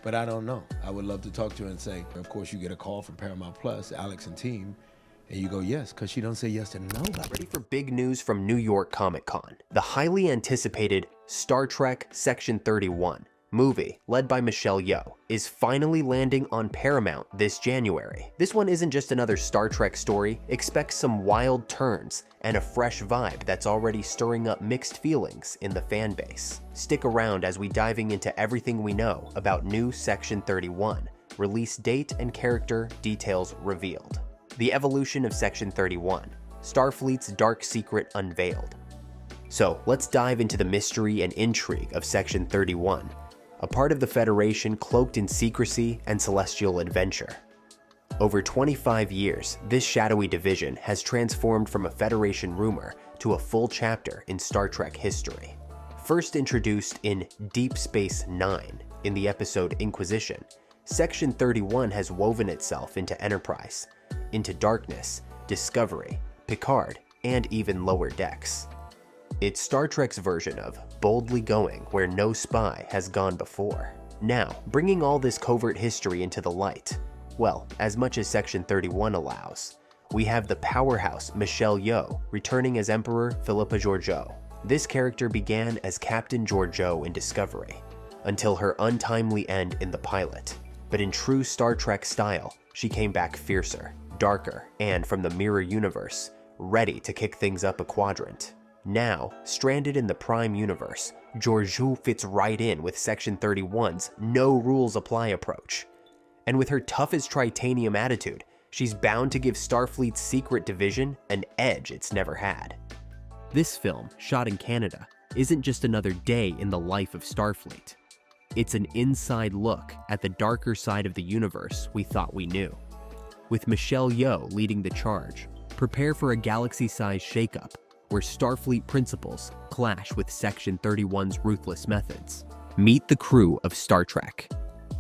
But I don't know. I would love to talk to her and say, of course, you get a call from Paramount Plus, Alex and team, and you go, yes, because she don't say yes to nobody. Ready for big news from New York Comic Con. The highly anticipated Star Trek Section 31 movie, led by Michelle Yeoh, is finally landing on Paramount this January. This one isn't just another Star Trek story. Expect some wild turns and a fresh vibe that's already stirring up mixed feelings in the fan base. Stick around as we diving into everything we know about new Section 31, release date and character details revealed. The evolution of Section 31, Starfleet's dark secret unveiled. So let's dive into the mystery and intrigue of Section 31, a part of the Federation cloaked in secrecy and celestial adventure. Over 25 years, this shadowy division has transformed from a Federation rumor to a full chapter in Star Trek history. First introduced in Deep Space Nine in the episode Inquisition, Section 31 has woven itself into Enterprise, into Darkness, Discovery, Picard, and even Lower Decks. It's Star Trek's version of boldly going where no spy has gone before. Now, bringing all this covert history into the light, well, as much as Section 31 allows, we have the powerhouse Michelle Yeoh returning as Emperor Philippa Georgiou. This character began as Captain Georgiou in Discovery, until her untimely end in the pilot. But in true Star Trek style, she came back fiercer, darker, and from the mirror universe, ready to kick things up a quadrant. Now, stranded in the Prime universe, Georgiou fits right in with Section 31's no rules apply approach. And with her tough as titanium attitude, she's bound to give Starfleet's secret division an edge it's never had. This film, shot in Canada, isn't just another day in the life of Starfleet. It's an inside look at the darker side of the universe we thought we knew. With Michelle Yeoh leading the charge, prepare for a galaxy-sized shakeup where Starfleet principles clash with Section 31's ruthless methods. Meet the crew of Star Trek.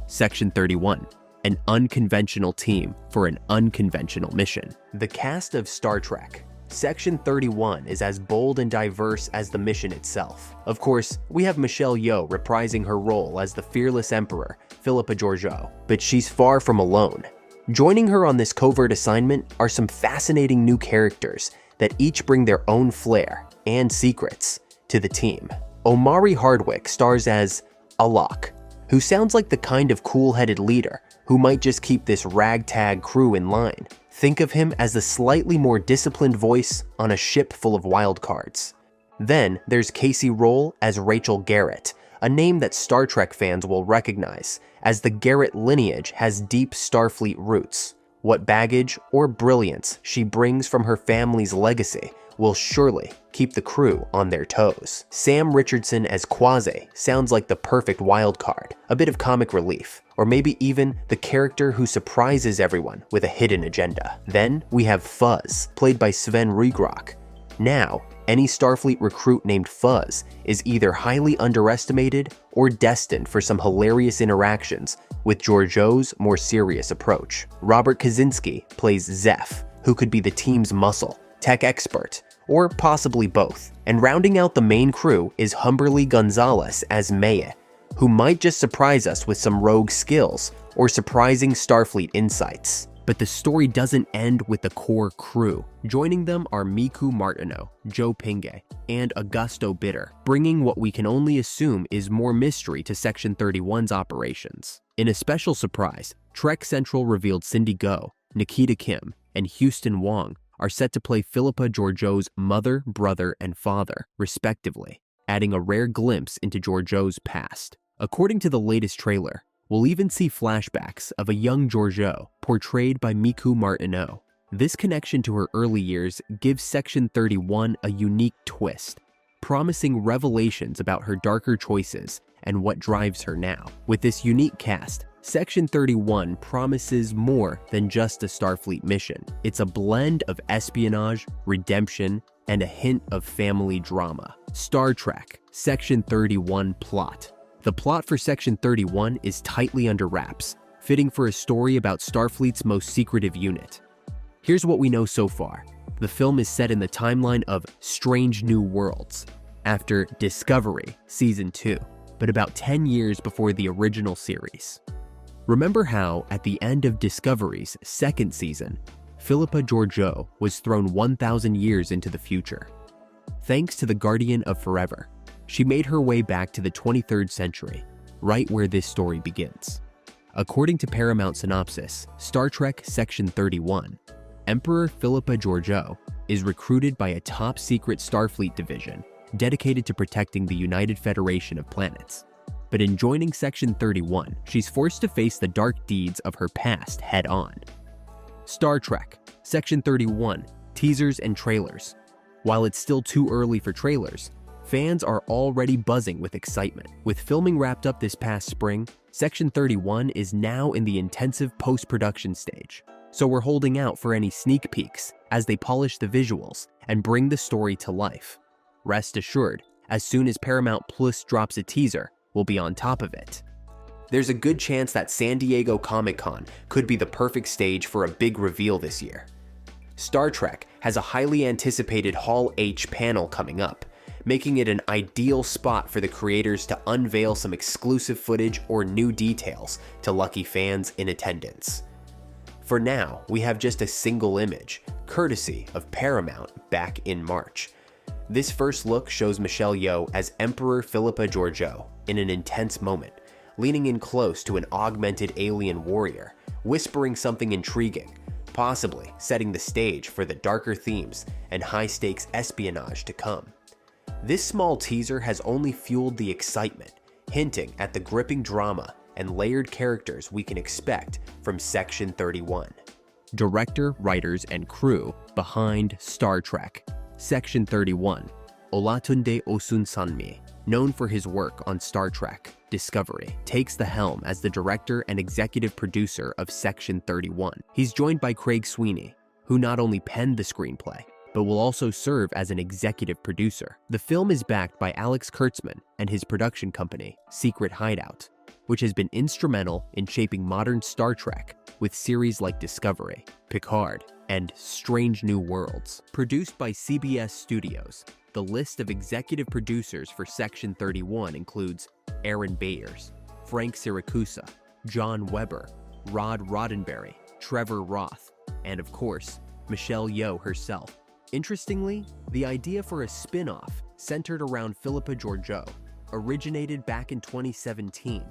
Section 31, an unconventional team for an unconventional mission. The cast of Star Trek. Section 31 is as bold and diverse as the mission itself. Of course, we have Michelle Yeoh reprising her role as the fearless Emperor Philippa Georgiou, but she's far from alone. Joining her on this covert assignment are some fascinating new characters that each bring their own flair and secrets to the team. Omari Hardwick stars as Alok, who sounds like the kind of cool-headed leader who might just keep this ragtag crew in line. Think of him as the slightly more disciplined voice on a ship full of wildcards. Then there's Casey Roll as Rachel Garrett, a name that Star Trek fans will recognize, as the Garrett lineage has deep Starfleet roots. What baggage or brilliance she brings from her family's legacy will surely keep the crew on their toes. Sam Richardson as Quasi sounds like the perfect wild card, a bit of comic relief, or maybe even the character who surprises everyone with a hidden agenda. Then we have Fuzz, played by Sven Regrok. Now, any Starfleet recruit named Fuzz is either highly underestimated or destined for some hilarious interactions with Georgiou's more serious approach. Robert Kaczynski plays Zeph, who could be the team's muscle, tech expert, or possibly both. And rounding out the main crew is Humberly Gonzalez as Maya, who might just surprise us with some rogue skills or surprising Starfleet insights. But the story doesn't end with the core crew. Joining them are Miku Martineau, Joe Pinge, and Augusto Bitter, bringing what we can only assume is more mystery to Section 31's operations. In a special surprise, Trek Central revealed Cindy Go, Nikita Kim, and Houston Wong are set to play Philippa Georgiou's mother, brother, and father, respectively, adding a rare glimpse into Georgiou's past. According to the latest trailer, we'll even see flashbacks of a young Georgiou portrayed by Miku Martineau. This connection to her early years gives Section 31 a unique twist, promising revelations about her darker choices and what drives her now. With this unique cast, Section 31 promises more than just a Starfleet mission. It's a blend of espionage, redemption, and a hint of family drama. Star Trek, Section 31 plot. The plot for Section 31 is tightly under wraps, fitting for a story about Starfleet's most secretive unit. Here's what we know so far. The film is set in the timeline of Strange New Worlds, after Discovery Season 2, but about 10 years before the original series. Remember how, at the end of Discovery's second season, Philippa Georgiou was thrown 1,000 years into the future? Thanks to the Guardian of Forever, she made her way back to the 23rd century, right where this story begins. According to Paramount Synopsis, Star Trek Section 31, Emperor Philippa Georgiou is recruited by a top-secret Starfleet division dedicated to protecting the United Federation of Planets. But in joining Section 31, she's forced to face the dark deeds of her past head-on. Star Trek Section 31, teasers and trailers. While it's still too early for trailers, fans are already buzzing with excitement. With filming wrapped up this past spring, Section 31 is now in the intensive post-production stage. So we're holding out for any sneak peeks as they polish the visuals and bring the story to life. Rest assured, as soon as Paramount Plus drops a teaser, we'll be on top of it. There's a good chance that San Diego Comic-Con could be the perfect stage for a big reveal this year. Star Trek has a highly anticipated Hall H panel coming up, making it an ideal spot for the creators to unveil some exclusive footage or new details to lucky fans in attendance. For now, we have just a single image, courtesy of Paramount back in March. This first look shows Michelle Yeoh as Emperor Philippa Georgiou in an intense moment, leaning in close to an augmented alien warrior, whispering something intriguing, possibly setting the stage for the darker themes and high-stakes espionage to come. This small teaser has only fueled the excitement, hinting at the gripping drama and layered characters we can expect from Section 31. Director, writers, and crew behind Star Trek Section 31, Olatunde Osunsanmi, known for his work on Star Trek Discovery, takes the helm as the director and executive producer of Section 31. He's joined by Craig Sweeney, who not only penned the screenplay, but will also serve as an executive producer. The film is backed by Alex Kurtzman and his production company, Secret Hideout, which has been instrumental in shaping modern Star Trek with series like Discovery, Picard, and Strange New Worlds. Produced by CBS Studios, the list of executive producers for Section 31 includes Aaron Bayers, Frank Siracusa, John Weber, Rod Roddenberry, Trevor Roth, and of course, Michelle Yeoh herself. Interestingly, the idea for a spin-off centered around Philippa Georgiou originated back in 2017,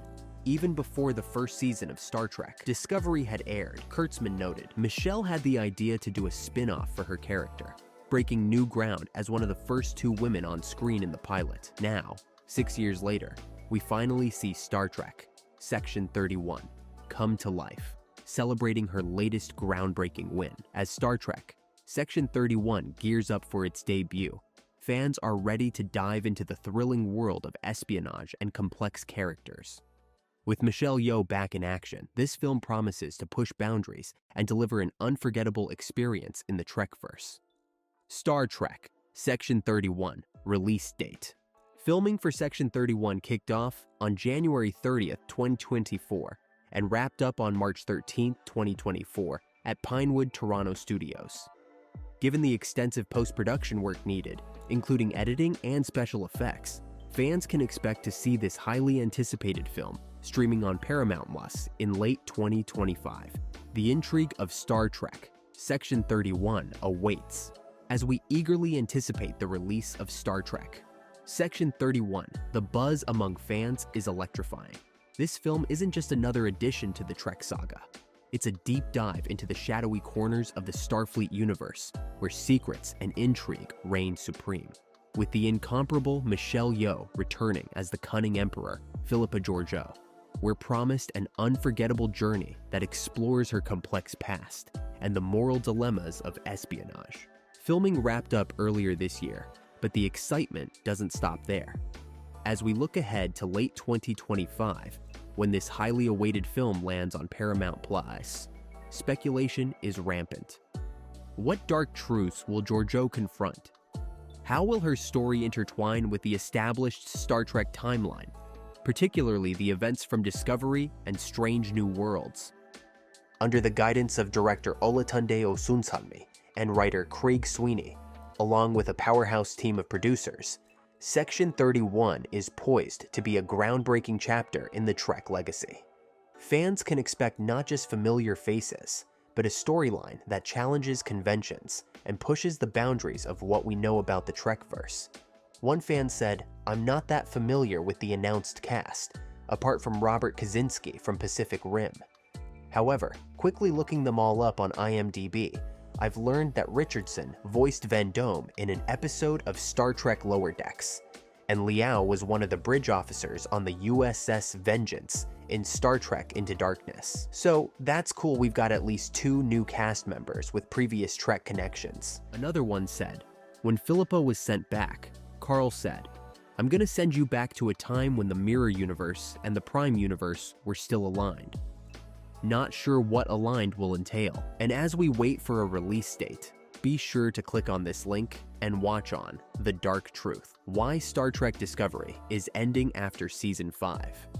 even before the first season of Star Trek Discovery had aired. Kurtzman noted, Michelle had the idea to do a spin-off for her character, breaking new ground as one of the first two women on screen in the pilot. Now, 6 years later, we finally see Star Trek Section 31 come to life, celebrating her latest groundbreaking win. As Star Trek Section 31 gears up for its debut, fans are ready to dive into the thrilling world of espionage and complex characters. With Michelle Yeoh back in action, this film promises to push boundaries and deliver an unforgettable experience in the Trekverse. Star Trek Section 31 release date. Filming for Section 31 kicked off on January 30th, 2024, and wrapped up on March 13th, 2024 at Pinewood Toronto Studios. Given the extensive post-production work needed, including editing and special effects, fans can expect to see this highly anticipated film streaming on Paramount Plus in late 2025. The intrigue of Star Trek Section 31 awaits as we eagerly anticipate the release of Star Trek Section 31. The buzz among fans is electrifying. This film isn't just another addition to the Trek saga. It's a deep dive into the shadowy corners of the Starfleet universe, where secrets and intrigue reign supreme. With the incomparable Michelle Yeoh returning as the cunning Emperor Philippa Georgiou, we're promised an unforgettable journey that explores her complex past and the moral dilemmas of espionage. Filming wrapped up earlier this year, but the excitement doesn't stop there. As we look ahead to late 2025, when this highly awaited film lands on Paramount Plus, speculation is rampant. What dark truths will Georgiou confront? How will her story intertwine with the established Star Trek timeline, particularly the events from Discovery and Strange New Worlds? Under the guidance of director Olatunde Osunsanmi and writer Craig Sweeney, along with a powerhouse team of producers, Section 31 is poised to be a groundbreaking chapter in the Trek legacy. fans can expect not just familiar faces, but a storyline that challenges conventions and pushes the boundaries of what we know about the Trekverse. One fan said, "I'm not that familiar with the announced cast, apart from Robert Kaczynski from Pacific Rim." However, quickly looking them all up on IMDb, I've learned that Richardson voiced Vendome in an episode of Star Trek Lower Decks, and Liao was one of the bridge officers on the USS Vengeance in Star Trek Into Darkness. So that's cool, we've got at least 2 new cast members with previous Trek connections. Another one said, "When Philippa was sent back, Carl said, 'I'm gonna send you back to a time when the Mirror Universe and the Prime Universe were still aligned.' Not sure what aligned will entail, and as we wait for a release date, be sure to click on this link and watch on The Dark Truth: Why Star Trek Discovery is Ending After Season 5.